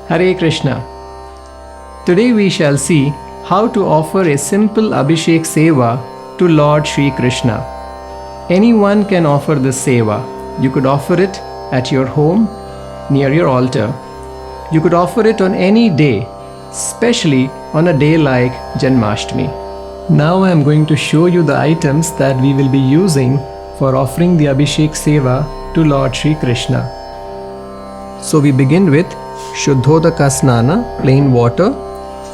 Hare Krishna. Today we shall see how to offer a simple Abhishek Seva to Lord Shri Krishna. Anyone can offer this Seva. You could offer it at your home, near your altar. You could offer it on any day, especially on a day like Janmashtami. Now I am going to show you the items that we will be using for offering the Abhishek Seva to Lord Shri Krishna. So we begin with Shuddhodaka Snana, plain water,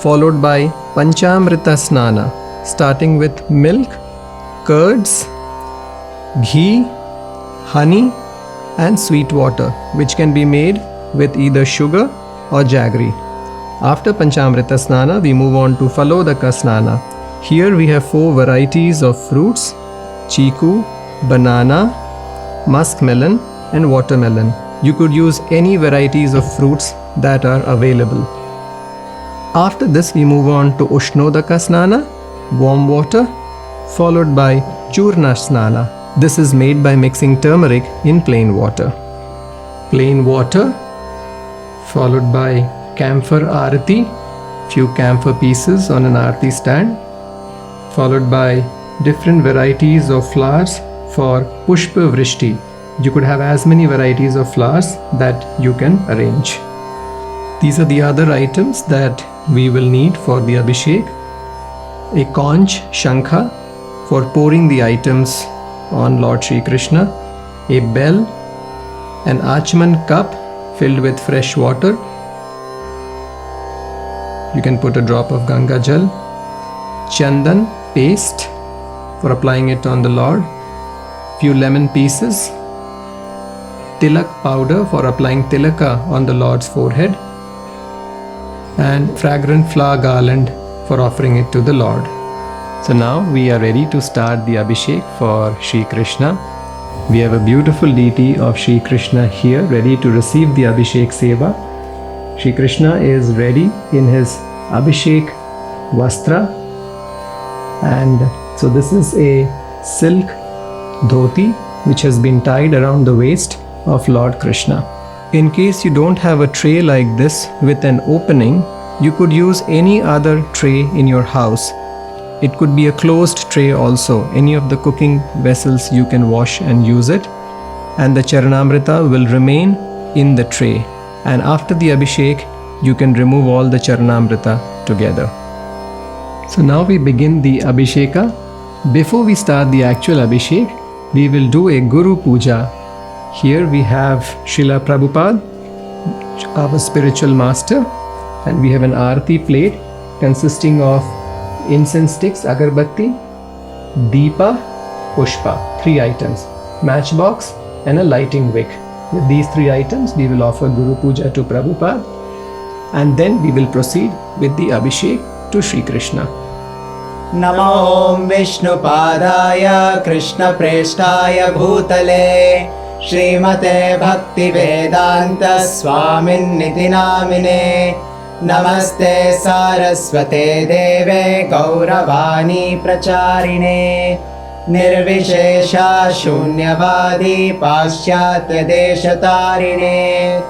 followed by Panchamrita Snana, starting with milk, curds, ghee, honey and sweet water, which can be made with either sugar or jaggery. After Panchamrita Snana, we move on to Phalodaka Snana. Here we have 4 varieties of fruits: chiku, banana, muskmelon and watermelon. You could use any varieties of fruits that are available. After this we move on to Ushnodaka Snana, warm water, followed by Churna Snana. This is made by mixing turmeric in plain water. Plain water, followed by camphor arati, few camphor pieces on an arati stand, followed by different varieties of flowers for Pushpa Vrishti. You could have as many varieties of flowers that you can arrange. These are the other items that we will need for the Abhishek. A conch shankha for pouring the items on Lord Shri Krishna, a bell, an Achman cup filled with fresh water. You can put a drop of Ganga Jal, Chandan paste for applying it on the Lord, few lemon pieces, tilak powder for applying tilaka on the Lord's forehead, and fragrant flower garland for offering it to the Lord. So now we are ready to start the Abhishek for Shri Krishna. We have a beautiful deity of Shri Krishna here ready to receive the Abhishek Seva. Shri Krishna is ready in his Abhishek Vastra, and so this is a silk dhoti which has been tied around the waist of Lord Krishna. In case you don't have a tray like this with an opening, you could use any other tray in your house. It could be a closed tray also. Any of the cooking vessels you can wash and use it, and the Charanamrita will remain in the tray. And after the Abhishek, you can remove all the Charanamrita together. So now we begin the Abhisheka. Before we start the actual Abhishek, we will do a Guru Puja. Here we have Srila Prabhupada, our spiritual master, and we have an Aarti plate consisting of incense sticks, agarbatti, deepa, pushpa, 3 items, matchbox and a lighting wick. With these 3 items, we will offer Guru Puja to Prabhupada, and then we will proceed with the Abhishek to Shri Krishna. Namo Om Vishnupadaya Krishna Preshtaya Bhutale Srimate Bhakti Vedanta Swamin Niti Namine Namaste Saraswate Deve Gauravani Pracharine Nirvishesha Shunyavadi Paschatya Deshatarine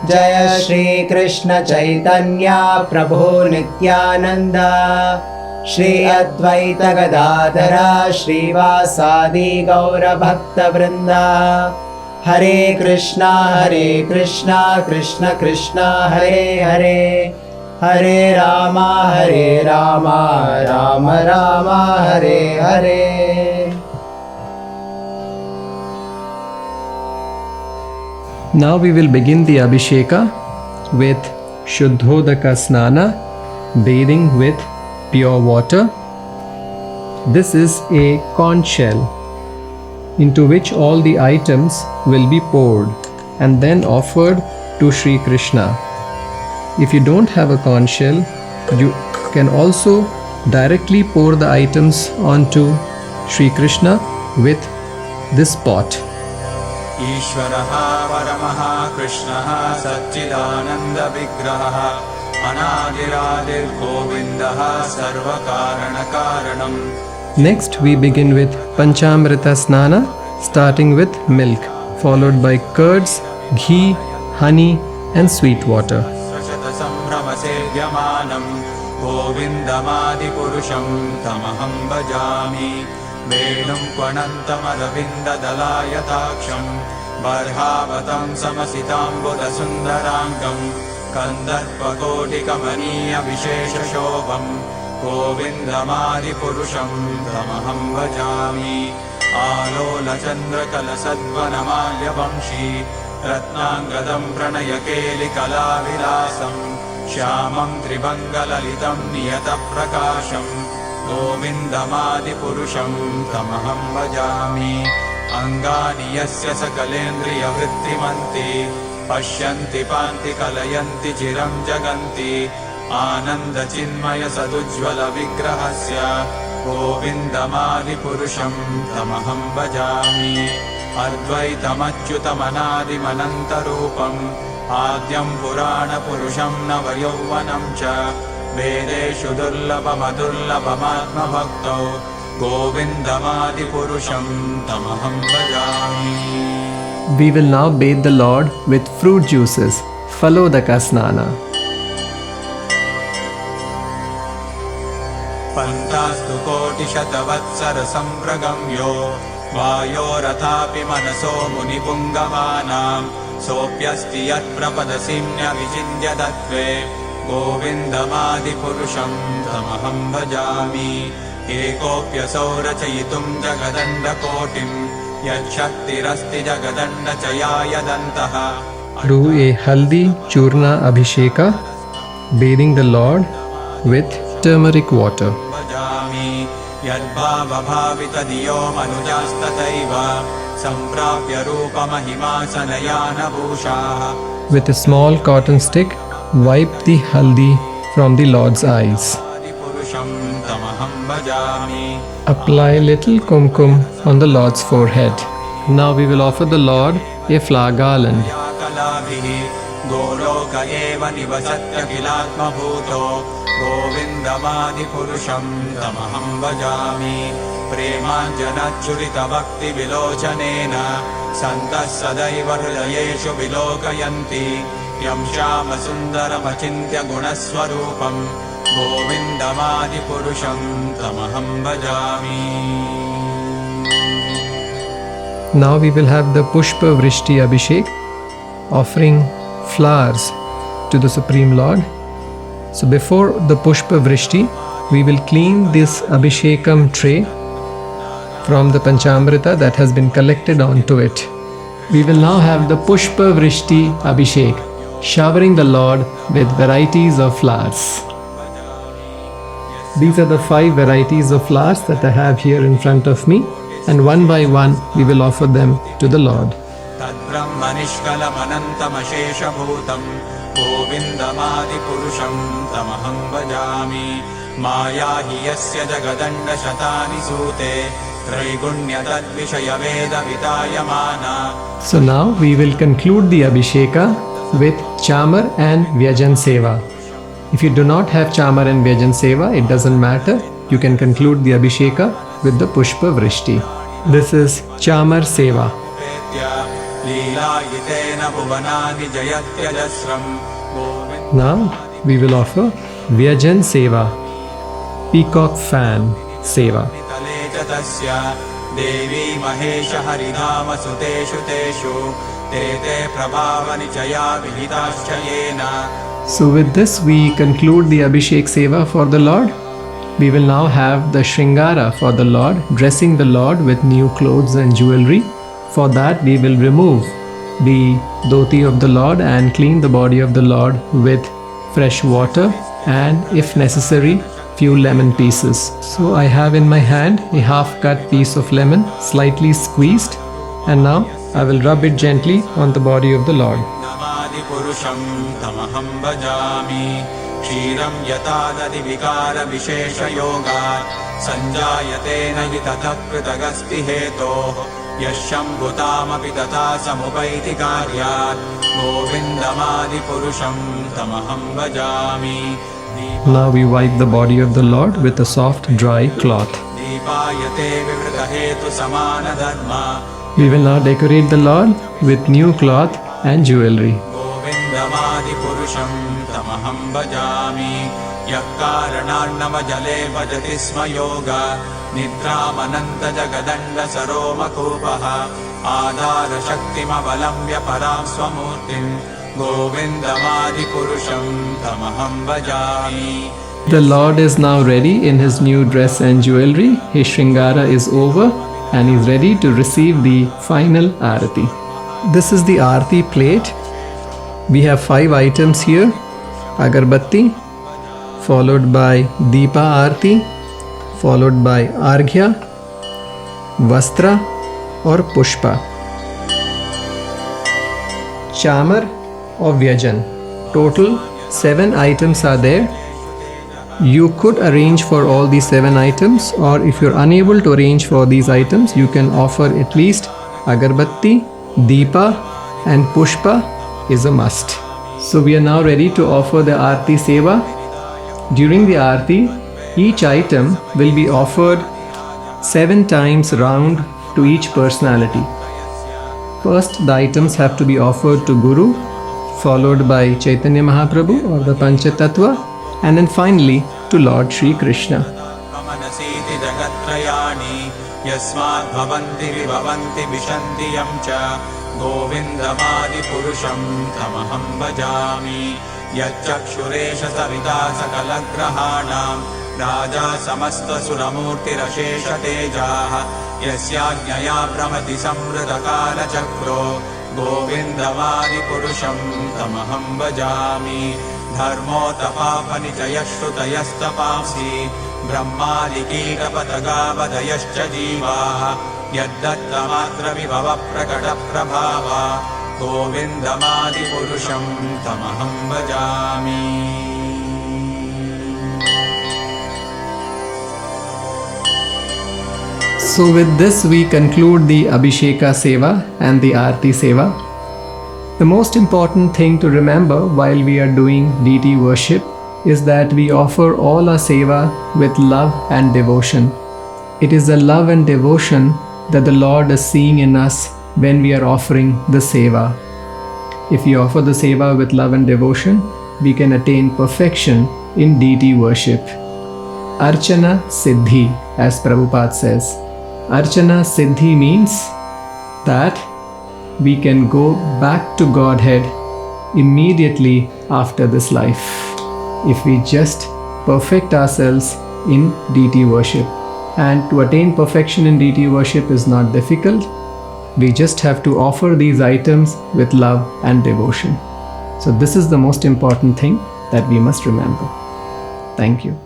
Jaya Shri Krishna Chaitanya Prabhu Nityananda Shri Advaita Gadadhara Shrivasadi Gaura Bhakta Vrinda Hare Krishna Krishna Krishna Hare Hare Hare Rama Rama Rama Hare Hare. Now we will begin the Abhisheka with Shuddhodaka Snana, bathing with pure water. This is a conch shell into which all the items will be poured and then offered to Shri Krishna. If you don't have a conch shell, you can also directly pour the items onto Shri Krishna with this pot. Ishvaraha Paramaha Krishnaha Satchidananda Vigraha Anadiradir Govindaha Sarvakarana Karanam. Next we begin with Panchamrita Snana, starting with milk, followed by curds, ghee, honey and sweet water. सेव्यमानं गोविन्दमादिपुरुषं तमहं भजामि वेणुं क्वणन्तमरविन्ददलायताक्षं बर्हावतं समसिताम्बुदसुन्दराङ्गं कन्दर्पकोटिकमनीयविशेषशोभं गोविन्दमादिपुरुषं तमहं भजामि आलोलचन्द्रकलसद्वनमाल्यवंशी रत्नाङ्गदं प्रणयकेलिकलाविलासं श्यामं त्रिभङ्गललितं नियतप्रकाशं गोविन्दमादिपुरुषं तमहं भजामि अङ्गानि यस्य सकलेन्द्रियवृत्तिमन्ति पश्यन्ति पान्ति कलयन्ति चिरं जगन्ति आनन्दचिन्मयसदुज्ज्वलविग्रहस्य गोविन्दमादिपुरुषं तमहं भजामि अद्वैतमच्युतमनादिमनन्तरूपम् आद्यं पुराणपुरुषं नवयौवनं च वेदेषु दुर्लभमदुर्लभमात्मभक्तौ गोविन्दमादिपुरुषं तमहं भजामि. We will now bathe the Lord with fruit juices, Falodaka Snana. पन्तास्तु कोटिशतवत्सरसम्प्रगम्यो वायोरथापि मनसो मुनिपुङ्गवानां सोऽप्यस्ति यत्प्रपदसिम्न्यविचिन्त्य तत्त्वे गोविन्दमादिपुरुषं तमहं भजामि एकोऽप्यसौ रचयितुं जगदण्डकोटिं यच्छक्तिरस्ति जगदण्डचयायदन्तः. Do a Haldi Churna Abhisheka, bathing the Lord with turmeric water. भजामि यद्भावभावितधियो मनुजास्तथैव सम्प्राप्य रूपमहिमासनयानभूषाः. With a small cotton stick, wipe the haldi from the Lord's eyes. आदिपुरुषं तमहं भजामि. Apply little kumkum on the Lord's forehead. Now we will offer the Lord a flower garland. या कलाभिः गोलोक एव निवसत्य किलात्मभूतो गोविन्दमादिपुरुषं तमहं भजामि प्रेमाञ्जनच्चुरितभक्तिविलोचनेन सन्तः सदैव हृदयेषु विलोकयन्ति यं श्यामसुन्दरमचिन्त्य गुणस्वरूपं गोविन्दमादिपुरुषं तमहं भजामि. Now we will have the Pushpa Vrishti Abhishek, offering flowers to the Supreme Lord. So before the Pushpa Vrishti, we will clean this Abhishekam tray from the Panchamrita that has been collected onto it. We will now have the Pushpa Vrishti Abhishek, showering the Lord with varieties of flowers. These are the 5 varieties of flowers that I have here in front of me, and one by one we will offer them to the Lord. तद्ब्रह्मनिष्कलमनन्तमशेषभूतं गोविन्दमादिपुरुषं तमहं भजामि माया हि यस्य जगदण्डशतानि सूते त्रैगुण्यतद्विषयवेदवितायमाना. So now we will conclude the Abhisheka with Chamar and Vyajan Seva. If you do not have Chamar and Vyajan Seva, it doesn't matter. You can conclude the Abhisheka with the Pushpa Vrishti. This is Chamar Seva. Now we will offer Vyajan Seva, Peacock Fan Seva. देवी महेश हरिनाम सुतेषु तेषु ते ते प्रभावनिचया विहिताश्च येन. So with this we conclude the Abhishek Seva for the Lord. We will now have the Shringara for the Lord, dressing the Lord with new clothes and jewelry. For that we will remove the dhoti of the Lord and clean the body of the Lord with fresh water and, if necessary, few lemon pieces. So I have in my hand a half-cut piece of lemon, slightly squeezed, and now I will rub it gently on the body of the Lord. नमादिपुरुषं तमहं भजामि क्षीरं यथा दधिविकारविशेषयोगात् सञ्जायते न हि ततः पृथगस्ति हेतोः यशम्भुतामपि तथा समुपैति कार्यात् गोविन्दमादिपुरुषं तमहं भजामि. Now we wipe the body of the Lord with a soft, dry cloth. दीपायते विवृतहेतुसमानधर्मा. We will now decorate the Lord with new cloth and jewelry. गोविन्दमादिपुरुषं तमहं भजामि यः कारणान्नवजले भजति स्म योग निद्रामनन्तजगदण्डसरोमकूपः आधारशक्तिमवलम्ब्य परां स्वमूर्तिं गोविन्दमादिपुरुषं तमहं भजामि. The Lord is now ready in his new dress and jewelry. His Shringara is over and he is ready to receive the final Arati. This is the Arati plate. We have 5 items here. Agarbatti, followed by Deepa Arati, followed by Arghya, Vastra or Pushpa. Chamar or Vyajan. Total 7 items are there. You could arrange for all these 7 items, or if you're unable to arrange for these items, you can offer at least Agarbatti, Deepa and Pushpa is a must. So we are now ready to offer the Aarti Seva. During the Aarti, each item will be offered 7 times round to each personality. First, the items have to be offered to Guru, followed by Chaitanya Mahaprabhu or the Panchatattva, and then finally to Lord Shri Krishna. मनसीति जगत्त्रयाणि यस्मात् भवन्ति विभवन्ति विशन्ति यं च गोविन्दमादिपुरुषं तमहं भजामि. यच्चक्षुरेश सविता सकलग्रहाणां राजा समस्तसुरमूर्तिरशेषतेजाः यस्याज्ञया भ्रमति संवृतकालचक्रो गोविन्दमादिपुरुषं तमहं भजामि. धर्मोतपापनिचयश्रुतयस्तपांसि ब्रह्मादिकीटपतगावदयश्च जीवाः यद्दत्तमात्रविभवप्रकटप्रभावा गोविन्दमादिपुरुषं तमहं भजामि. So with this we conclude the Abhisheka Seva and the Aarti Seva. The most important thing to remember while we are doing deity worship is that we offer all our seva with love and devotion. It is the love and devotion that the Lord is seeing in us when we are offering the seva. If we offer the seva with love and devotion, we can attain perfection in deity worship. Archana Siddhi, as Prabhupada says. Archana Siddhi means that we can go back to Godhead immediately after this life if we just perfect ourselves in deity worship. And to attain perfection in deity worship is not difficult. We just have to offer these items with love and devotion. So this is the most important thing that we must remember. Thank you.